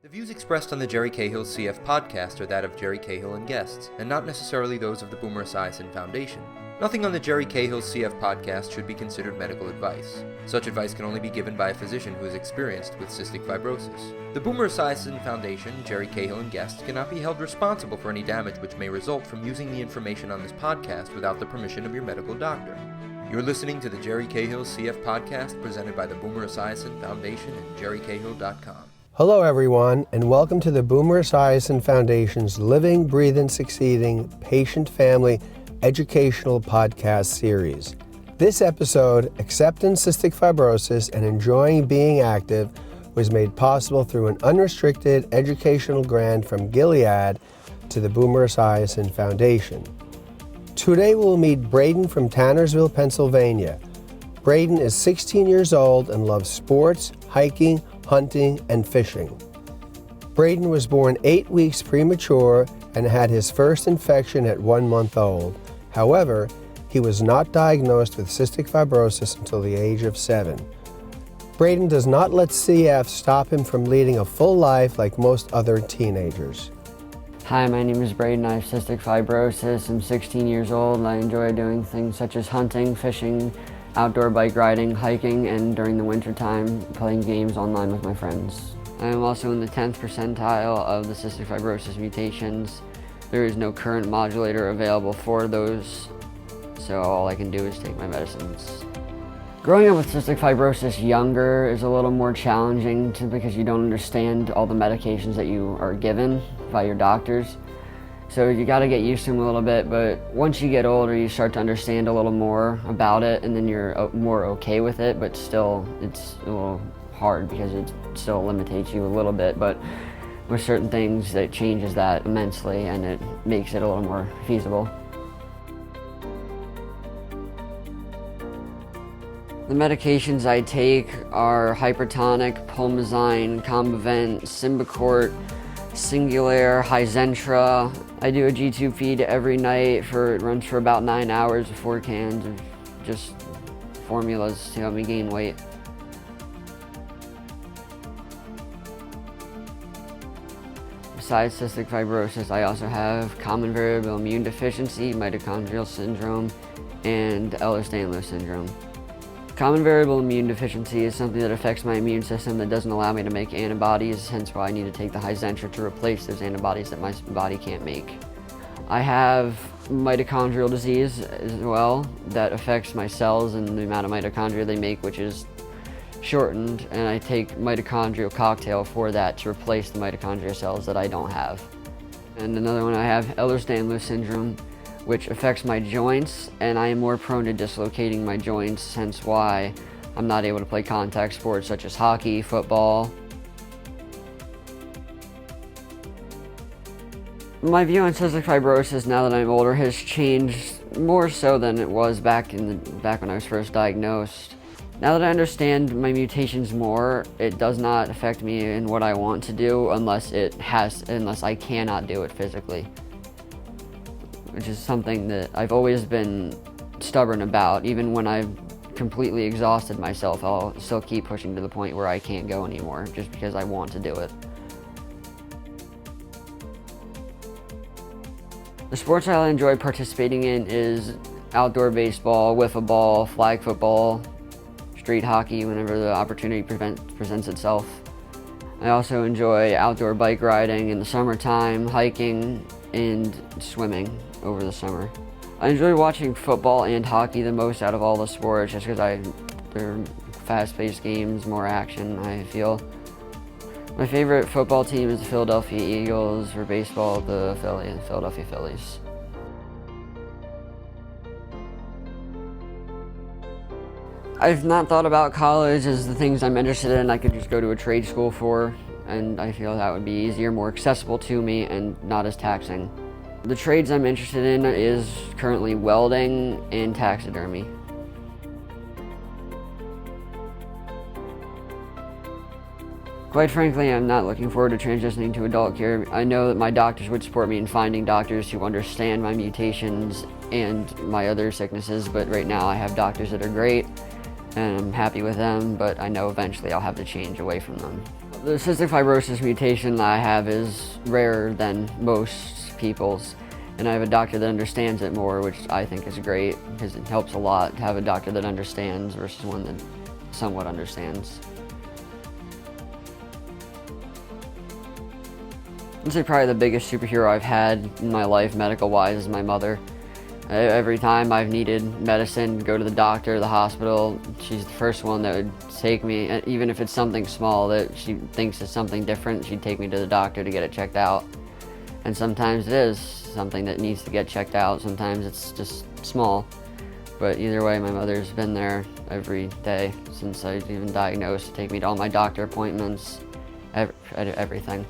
The views expressed on the Jerry Cahill CF podcast are that of Jerry Cahill and guests, and not necessarily those of the Boomer Esiason Foundation. Nothing on the Jerry Cahill CF podcast should be considered medical advice. Such advice can only be given by a physician who is experienced with cystic fibrosis. The Boomer Esiason Foundation, Jerry Cahill and guests cannot be held responsible for any damage which may result from using the information on this podcast without the permission of your medical doctor. You're listening to the Jerry Cahill CF podcast presented by the Boomer Esiason Foundation and jerrycahill.com. Hello everyone, and welcome to the Boomer Esiason Foundation's Living, Breathing, Succeeding Patient Family Educational Podcast Series. This episode, Accepting Cystic Fibrosis and Enjoying Being Active, was made possible through an unrestricted educational grant from Gilead to the Boomer Esiason Foundation. Today we'll meet Brayden from Tannersville, Pennsylvania. Brayden is 16 years old and loves sports, hiking, hunting, and fishing. Brayden was born 8 weeks premature and had his first infection at 1 month old. However, he was not diagnosed with cystic fibrosis until the age of 7. Brayden does not let CF stop him from leading a full life like most other teenagers. Hi, my name is Brayden. I have cystic fibrosis. I'm 16 years old. I enjoy doing things such as hunting, fishing, outdoor bike riding, hiking, and during the winter time, playing games online with my friends. I am also in the 10th percentile of the cystic fibrosis mutations. There is no current modulator available for those, so all I can do is take my medicines. Growing up with cystic fibrosis younger is a little more challenging because you don't understand all the medications that you are given by your doctors. So you got to get used to them a little bit, but once you get older, you start to understand a little more about it, and then you're more okay with it, but still it's a little hard because it still limitates you a little bit, but with certain things it changes that immensely and it makes it a little more feasible. The medications I take are hypertonic, pulmazine, combivent, Symbicort, Singulair, Hizentra. I do a G-tube feed every night it runs for about 9 hours with 4 cans of just formulas to help me gain weight. Besides cystic fibrosis, I also have common variable immune deficiency, mitochondrial syndrome, and Ehlers-Danlos syndrome. Common variable immune deficiency is something that affects my immune system that doesn't allow me to make antibodies, hence why I need to take the Hizentra to replace those antibodies that my body can't make. I have mitochondrial disease as well that affects my cells and the amount of mitochondria they make, which is shortened, and I take mitochondrial cocktail for that to replace the mitochondria cells that I don't have. And another one, I have Ehlers-Danlos syndrome, which affects my joints, and I am more prone to dislocating my joints, hence why I'm not able to play contact sports such as hockey, football. My view on cystic fibrosis now that I'm older has changed more so than it was back when I was first diagnosed. Now that I understand my mutations more, it does not affect me in what I want to do unless I cannot do it physically, which is something that I've always been stubborn about. Even when I've completely exhausted myself, I'll still keep pushing to the point where I can't go anymore just because I want to do it. The sports I enjoy participating in is outdoor baseball, wiffle ball, flag football, street hockey whenever the opportunity presents itself. I also enjoy outdoor bike riding in the summertime, hiking, and swimming over the summer. I enjoy watching football and hockey the most out of all the sports just because they're fast-paced games, more action, I feel. My favorite football team is the Philadelphia Eagles, for baseball, the Philadelphia Phillies. I've not thought about college as the things I'm interested in I could just go to a trade school for, and I feel that would be easier, more accessible to me, and not as taxing. The trades I'm interested in is currently welding and taxidermy. Quite frankly, I'm not looking forward to transitioning to adult care. I know that my doctors would support me in finding doctors who understand my mutations and my other sicknesses, but right now I have doctors that are great, and I'm happy with them, but I know eventually I'll have to change away from them. The cystic fibrosis mutation that I have is rarer than most people's, and I have a doctor that understands it more, which I think is great because it helps a lot to have a doctor that understands versus one that somewhat understands. I'd say probably the biggest superhero I've had in my life, medical-wise, is my mother. Every time I've needed medicine, go to the doctor, the hospital, she's the first one that would take me, even if it's something small that she thinks is something different, she'd take me to the doctor to get it checked out. And sometimes it is something that needs to get checked out, sometimes it's just small. But either way, my mother's been there every day since I was even diagnosed to take me to all my doctor appointments, everything.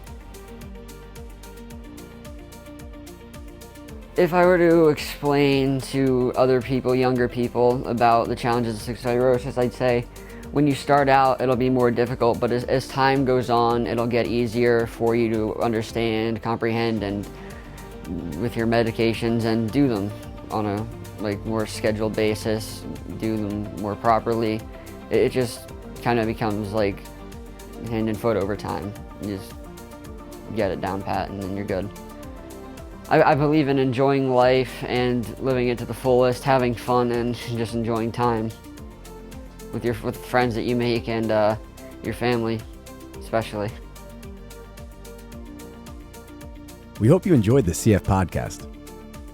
If I were to explain to other people, younger people, about the challenges of cystic fibrosis, I'd say when you start out, it'll be more difficult, but as time goes on, it'll get easier for you to understand, comprehend, and with your medications, and do them on a more scheduled basis, do them more properly. It just kind of becomes like hand and foot over time. You just get it down pat, and then you're good. I believe in enjoying life and living it to the fullest, having fun and just enjoying time with the friends that you make and your family, especially. We hope you enjoyed the CF podcast.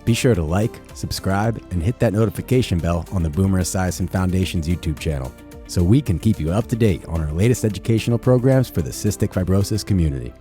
Be sure to like, subscribe, and hit that notification bell on the Boomer Esiason Foundation's YouTube channel so we can keep you up to date on our latest educational programs for the cystic fibrosis community.